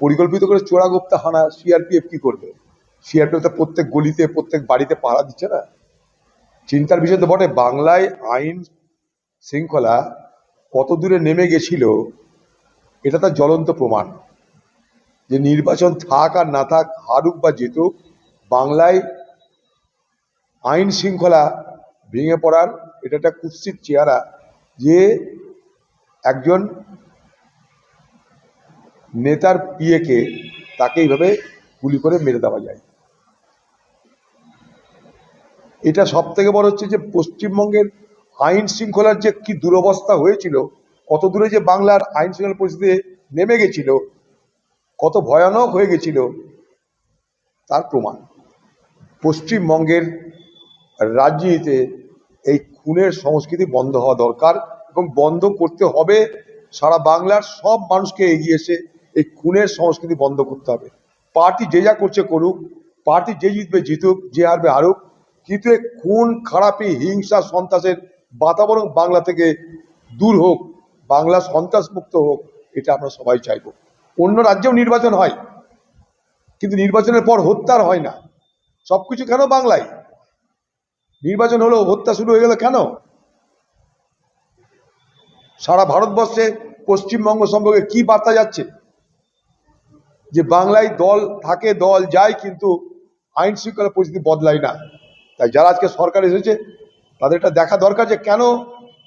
পরিকল্পিত করে চোরাগোপ্তা হানা সিআরপিএফ কি করবে? সিআরপিএফ তো প্রত্যেক গলিতে প্রত্যেক বাড়িতে পাহারা দিচ্ছে না। চিন্তার বিষয় তো বটে, বাংলায় আইন শৃঙ্খলা কত দূরে নেমে গেছিল এটা তার জ্বলন্ত প্রমাণ। যে নির্বাচন থাক আর না থাক, হারুক বা জিতুক, বাংলায় আইন শৃঙ্খলা ভেঙে পড়ার এটা একটা কুৎসিত চেহারা যে একজন নেতার পিএকে তাকে এইভাবে গুলি করে মেরে দেওয়া যায়। এটা সব থেকে বড় হচ্ছে যে পশ্চিমবঙ্গের আইন শৃঙ্খলার যে কি দুরবস্থা হয়েছিল, কত দূরে যে বাংলার আইন শৃঙ্খলা পরিস্থিতি নেমে গেছিল, কত ভয়ানক হয়ে গেছিল তার প্রমাণ। পশ্চিমবঙ্গের রাজনীতিতে এই খুনের সংস্কৃতি বন্ধ হওয়া দরকার এবং বন্ধ করতে হবে। সারা বাংলার সব মানুষকে এগিয়ে এসে এই খুনের সংস্কৃতি বন্ধ করতে হবে। পার্টি যে যা করছে করুক, পার্টি যে জিতবে জিতুক, যে হারবে হারুক, কিন্তু এই খুন খারাপি হিংসা সন্ত্রাসের বাতাবরণ বাংলা থেকে দূর হোক, বাংলা সন্ত্রাস মুক্ত হোক, এটা আমরা সবাই চাইব। অন্য রাজ্যেও নির্বাচন হয়, কিন্তু নির্বাচনের পর হত্যার হয় না। সবকিছু কেন বাংলায় নির্বাচন হলো হত্যা শুরু হয়ে গেল কেন? সারা ভারতবর্ষে পশ্চিমবঙ্গ সম্পর্কে কি বার্তা যাচ্ছে? যে বাংলায় দল থাকে দল যায়, কিন্তু আইন শৃঙ্খলা পরিস্থিতি বদলায় না। তাই যারা আজকে সরকার এসেছে তাদের এটা দেখা দরকার যে কেন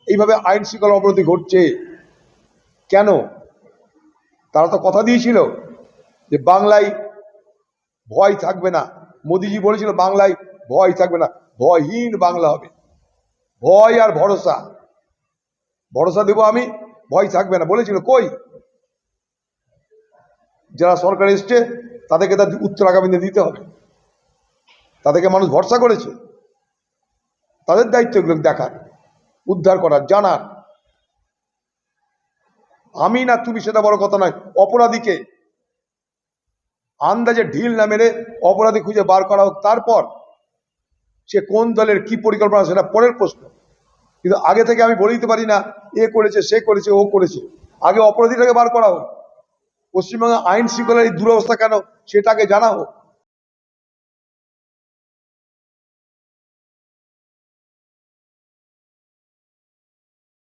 এইভাবে আইন শৃঙ্খলা অবনতি ঘটছে, কেন? তারা তো কথা দিয়েছিল যে বাংলায় ভয় থাকবে না। মোদিজি বলেছিল বাংলায় ভয় থাকবে না, ভয়হীন বাংলা হবে। ভয় আর ভরসা, ভরসা দেবো আমি, ভয় থাকবে না বলেছিল। কই? যারা সরকার এসছে তাদেরকে তার উত্তর আগামী দিনে দিতে হবে। তাদেরকে মানুষ ভরসা করেছে, তাদের দায়িত্ব এগুলো দেখার, উদ্ধার করার, জানার। আমি না তুমি সেটা বড় কথা নয়, অপরাধীকে আন্দাজে ঢিল না মেরে অপরাধী খুঁজে বার করা হোক, তারপর সে কোন দলের কি পরিকল্পনা সেটা পরের প্রশ্ন। কিন্তু আগে থেকে আমি বলে দিতে পারি না এ করেছে সে করেছে ও করেছে। আগে অপরাধীটাকে বার করা হোক। পশ্চিমবঙ্গে আইন শৃঙ্খলার এই দুরবস্থা কেন সেটাকে জানা হোক।